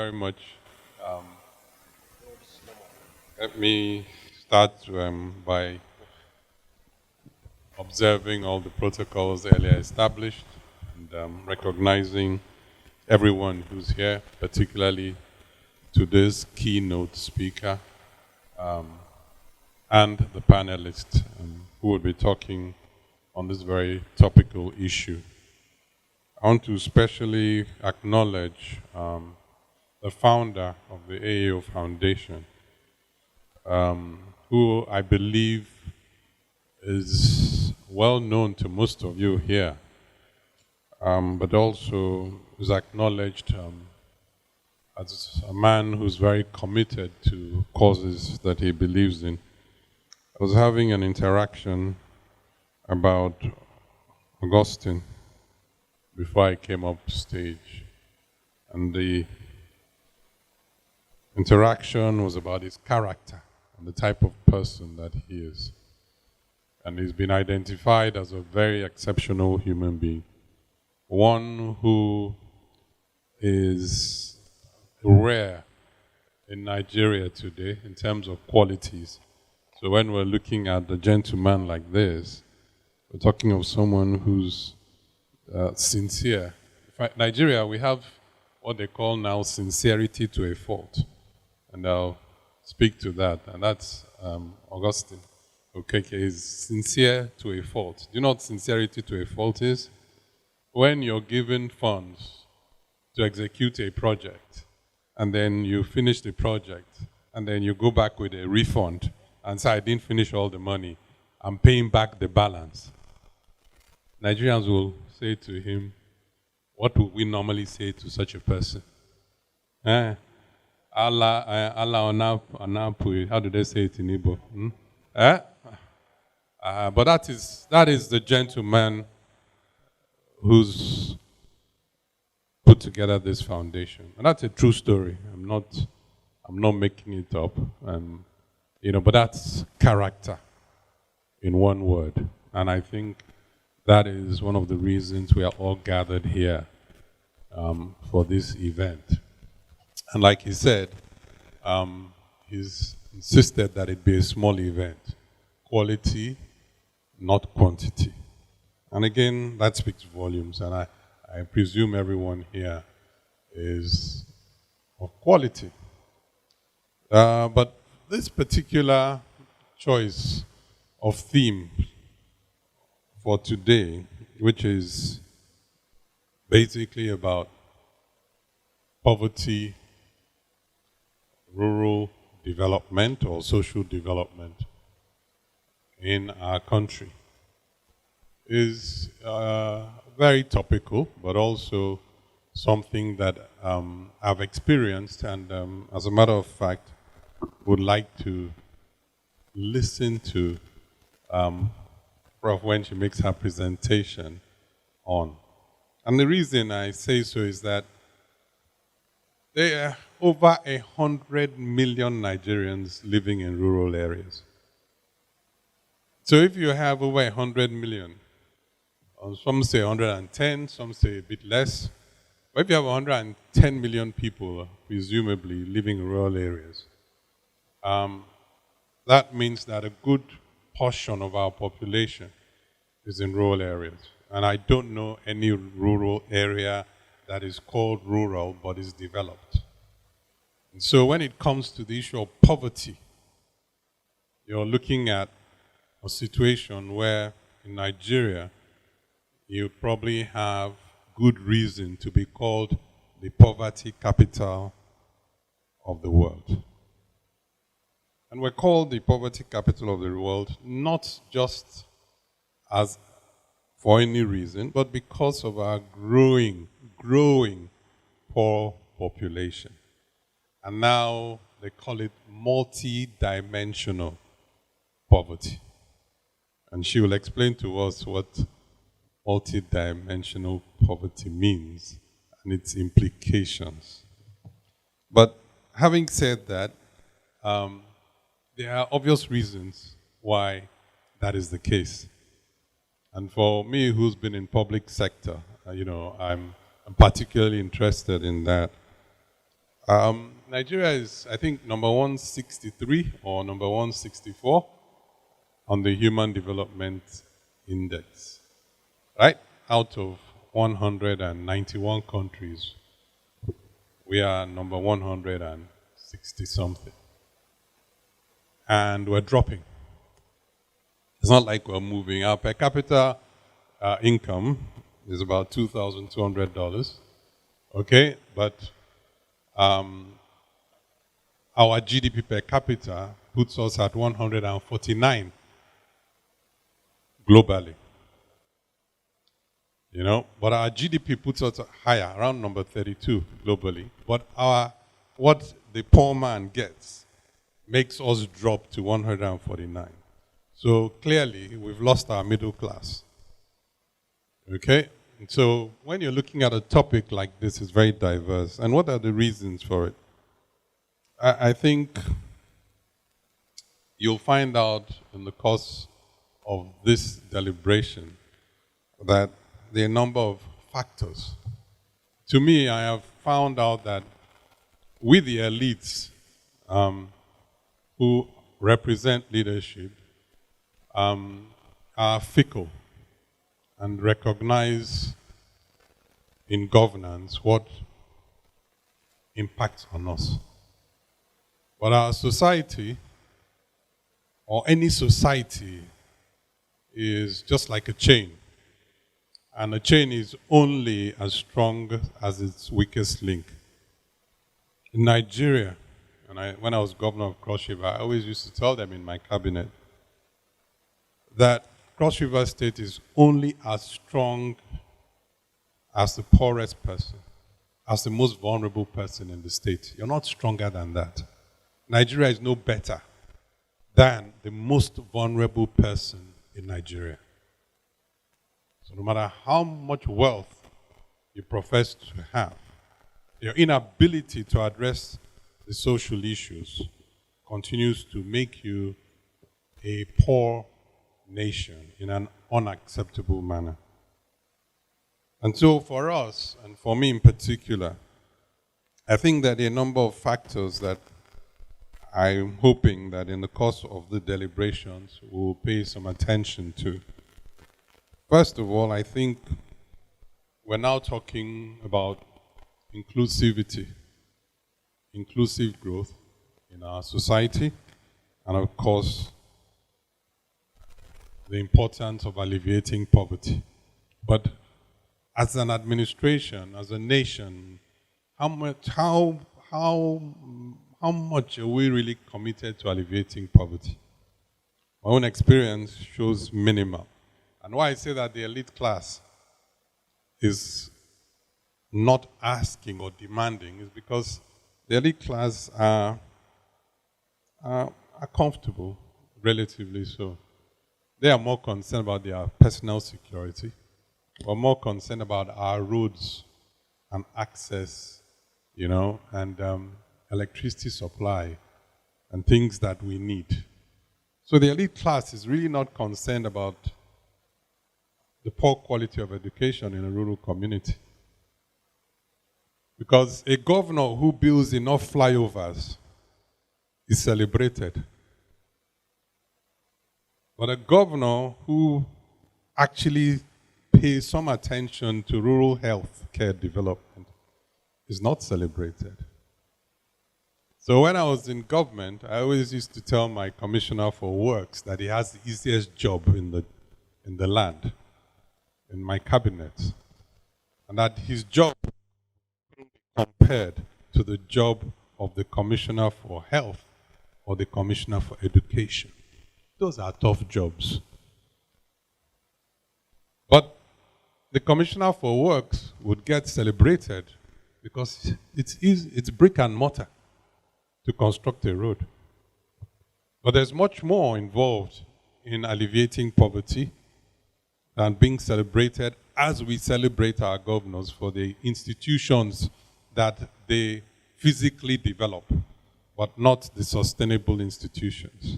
very much. Um, Let me start by observing all the protocols earlier established and recognizing everyone who's here, particularly today's keynote speaker and the panelists who will be talking on this very topical issue. I want to especially acknowledge the founder of the AEO Foundation, who I believe is well known to most of you here, but also is acknowledged as a man who's very committed to causes that he believes in. I was having an interaction about Augustine before I came up stage, and the interaction was about his character and the type of person that he is. And he's been identified as a very exceptional human being, one who is rare in Nigeria today in terms of qualities. So when we're looking at a gentleman like this, we're talking of someone who's sincere. In fact, Nigeria, we have what they call now sincerity to a fault. And I'll speak to that. And that's Augustine. Okay, is sincere to a fault. Do you know what sincerity to a fault is? When you're given funds to execute a project, and then you finish the project, and then you go back with a refund, and say, I didn't finish all the money, I'm paying back the balance. Nigerians will say to him, what would we normally say to such a person? Allah Anapu, how do they say it in Igbo? But that is the gentleman who's put together this foundation. And that's a true story. I'm not making it up. But that's character in one word. And I think that is one of the reasons we are all gathered here for this event. And like he said, he's insisted that it be a small event. Quality, not quantity. And again, that speaks volumes. And I presume everyone here is of quality. But this particular choice of theme for today, which is basically about poverty, rural development or social development in our country, is very topical, but also something that I've experienced and as a matter of fact would like to listen to Prof. when she makes her presentation on. And the reason I say so is that there are over 100 million Nigerians living in rural areas. So if you have over 100 million, some say 110, some say a bit less, but if you have 110 million people, presumably living in rural areas, that means that a good portion of our population is in rural areas. And I don't know any rural area that is called rural but is developed. And so when it comes to the issue of poverty, you're looking at a situation where in Nigeria, you probably have good reason to be called the poverty capital of the world. And we're called the poverty capital of the world not just as for any reason, but because of our growing poor population. And now they call it multi-dimensional poverty. And she will explain to us what multi-dimensional poverty means and its implications. But having said that, there are obvious reasons why that is the case. And for me, who's been in public sector, I'm particularly interested in that. Nigeria is, I think, number 163 or number 164 on the Human Development Index, right? Out of 191 countries, we are number 160 something. And we're dropping. It's not like we're moving. Our per capita income is about $2,200, okay? But our GDP per capita puts us at 149 globally. You know, but our GDP puts us higher, around number 32 globally. But what the poor man gets makes us drop to 149. So clearly, we've lost our middle class. Okay? So when you're looking at a topic like this, it's very diverse. And what are the reasons for it? I think you'll find out in the course of this deliberation that there are a number of factors. To me, I have found out that we, the elites who represent leadership, are fickle and recognize in governance what impacts on us. But our society, or any society, is just like a chain. And a chain is only as strong as its weakest link. In Nigeria, and when I was governor of Cross River, I always used to tell them in my cabinet that Cross River State is only as strong as the poorest person, as the most vulnerable person in the state. You're not stronger than that. Nigeria is no better than the most vulnerable person in Nigeria. So no matter how much wealth you profess to have, your inability to address the social issues continues to make you a poor nation in an unacceptable manner. And so for us, and for me in particular, I think that there are a number of factors that I'm hoping that in the course of the deliberations we'll pay some attention to. First of all, I think we're now talking about inclusivity, inclusive growth in our society, and of course, the importance of alleviating poverty. But as an administration, as a nation, how much are we really committed to alleviating poverty? My own experience shows minimal. And why I say that the elite class is not asking or demanding is because the elite class are comfortable, relatively so. They are more concerned about their personal security, or more concerned about our roads and access, you know, and electricity supply and things that we need. So the elite class is really not concerned about the poor quality of education in a rural community. Because a governor who builds enough flyovers is celebrated. But a governor who actually pays some attention to rural health care development is not celebrated. So when I was in government, I always used to tell my commissioner for works that he has the easiest job in the land, in my cabinet, and that his job compared to the job of the commissioner for health or the commissioner for education. Those are tough jobs. But the commissioner for works would get celebrated because it's easy, it's brick and mortar to construct a road. But there's much more involved in alleviating poverty than being celebrated as we celebrate our governors for the institutions that they physically develop, but not the sustainable institutions.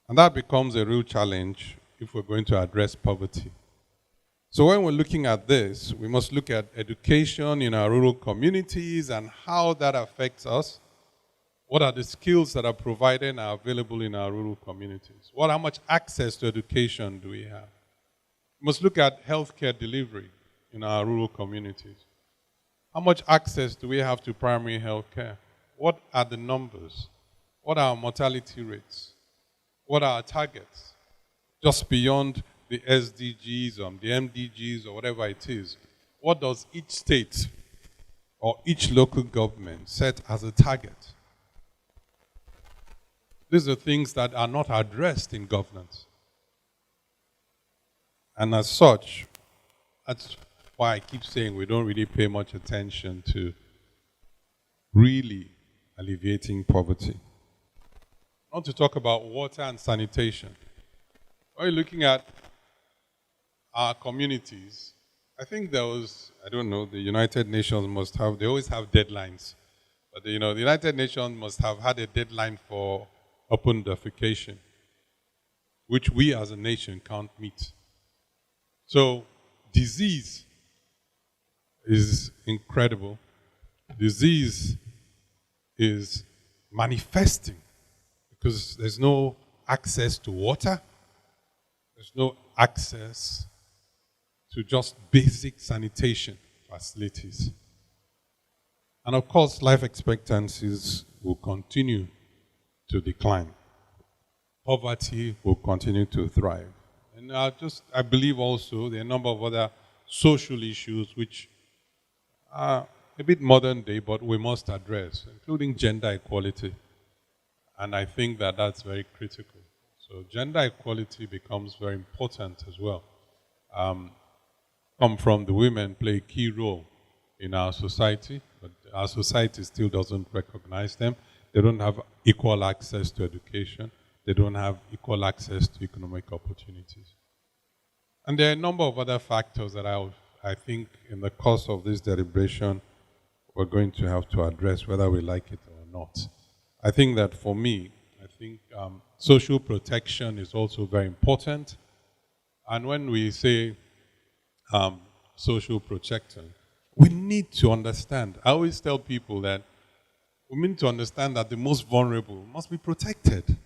And that becomes a real challenge if we're going to address poverty. So when we're looking at this, we must look at education in our rural communities and how that affects us. What are the skills that are provided and are available in our rural communities? How much access to education do we have? We must look at healthcare delivery in our rural communities. How much access do we have to primary healthcare? What are the numbers? What are our mortality rates? What are our targets? Just beyond the SDGs or the MDGs or whatever it is, what does each state or each local government set as a target? These are things that are not addressed in governance. And as such, that's why I keep saying we don't really pay much attention to really alleviating poverty. I want to talk about water and sanitation. When you're looking at our communities, I think there was, I don't know, the United Nations must have, they always have deadlines. But the United Nations must have had a deadline for open defecation, which we as a nation can't meet. So disease is incredible. Disease is manifesting because there's no access to water. There's no access to just basic sanitation facilities. And of course, life expectancies will continue to decline. Poverty will continue to thrive. And I believe also there are a number of other social issues which are a bit modern day, but we must address, including gender equality. And I think that that's very critical. So gender equality becomes very important as well. Come from the women play a key role in our society, but our society still doesn't recognize them. They don't have equal access to education. They don't have equal access to economic opportunities. And there are a number of other factors that I think in the course of this deliberation we're going to have to address whether we like it or not. I think that for me, social protection is also very important. And when we say social protection, we need to understand. I always tell people that we need to understand that the most vulnerable must be protected.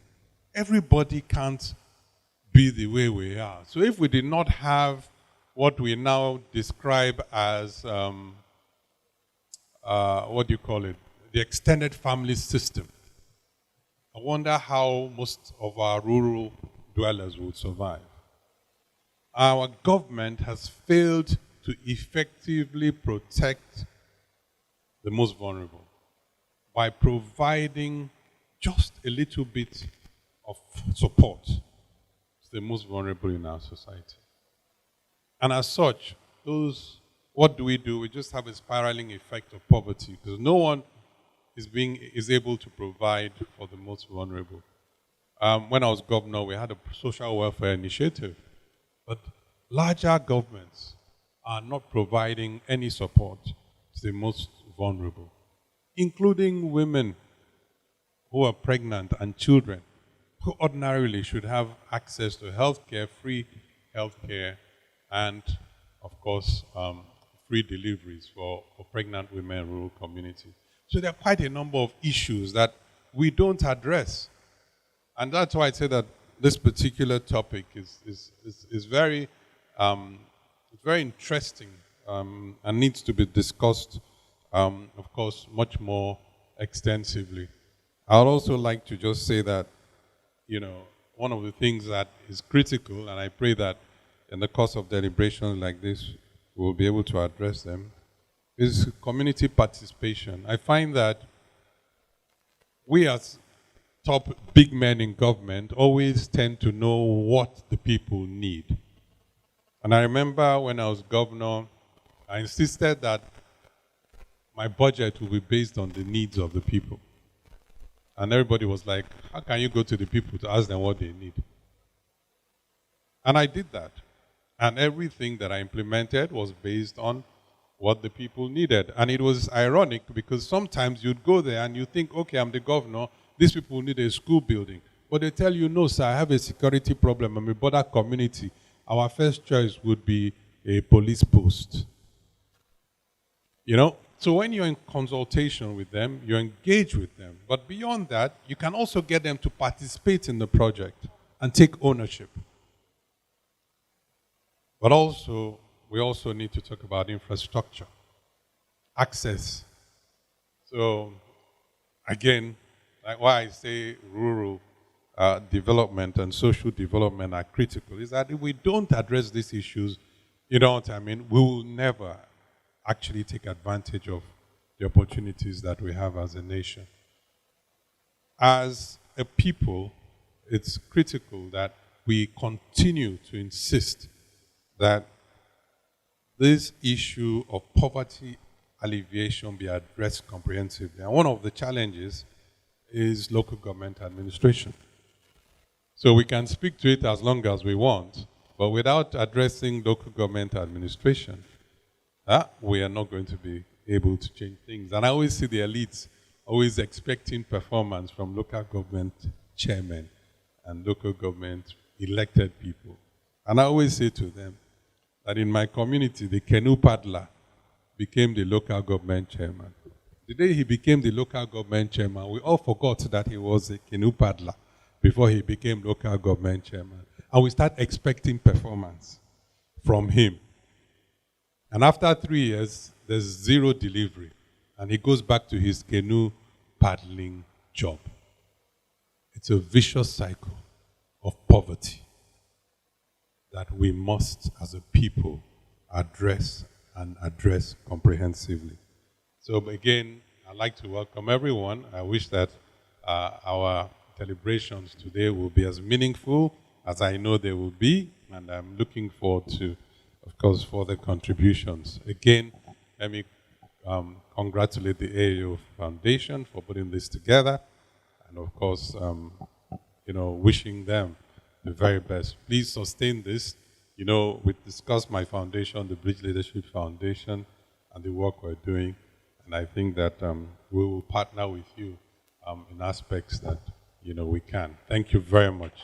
Everybody can't be the way we are. So if we did not have what we now describe as, the extended family system, I wonder how most of our rural dwellers would survive. Our government has failed to effectively protect the most vulnerable by providing just a little bit of support to the most vulnerable in our society. And as such, what do? We just have a spiraling effect of poverty because no one is able to provide for the most vulnerable. When I was governor, we had a social welfare initiative, but larger governments are not providing any support to the most vulnerable, including women who are pregnant and children, who ordinarily should have access to healthcare, free healthcare, and, of course, free deliveries for pregnant women in rural communities. So there are quite a number of issues that we don't address. And that's why I say that this particular topic is very interesting and needs to be discussed, of course, much more extensively. I would also like to just say that, one of the things that is critical, and I pray that in the course of deliberations like this, we'll be able to address them, is community participation. I find that we as top big men in government always tend to know what the people need. And I remember when I was governor, I insisted that my budget will be based on the needs of the people. And everybody was like, how can you go to the people to ask them what they need? And I did that. And everything that I implemented was based on what the people needed. And it was ironic because sometimes you'd go there and you think, okay, I'm the governor, these people need a school building. But they tell you, no, sir, I have a security problem. I'm a border community. Our first choice would be a police post. You know, so when you're in consultation with them, you engage with them. But beyond that, you can also get them to participate in the project and take ownership. But also, we also need to talk about infrastructure, access. So, again, like why I say rural development and social development are critical is that if we don't address these issues, you know what I mean, we will never actually take advantage of the opportunities that we have as a nation. As a people, it's critical that we continue to insist that this issue of poverty alleviation be addressed comprehensively. And one of the challenges is local government administration. So we can speak to it as long as we want, but without addressing local government administration, we are not going to be able to change things. And I always see the elites always expecting performance from local government chairmen and local government elected people. And I always say to them that in my community, the canoe paddler became the local government chairman. The day he became the local government chairman, we all forgot that he was a canoe paddler before he became local government chairman. And we start expecting performance from him. And after 3 years, there's zero delivery. And he goes back to his canoe paddling job. It's a vicious cycle of poverty that we must, as a people, address and address comprehensively. So again, I'd like to welcome everyone. I wish that our deliberations today will be as meaningful as I know they will be, and I'm looking forward to, of course, further contributions. Again, let me congratulate the AEO Foundation for putting this together, and of course, wishing them the very best. Please sustain this. You know, we discussed my foundation, the Bridge Leadership Foundation, and the work we're doing, and I think that we will partner with you in aspects that, we can. Thank you very much.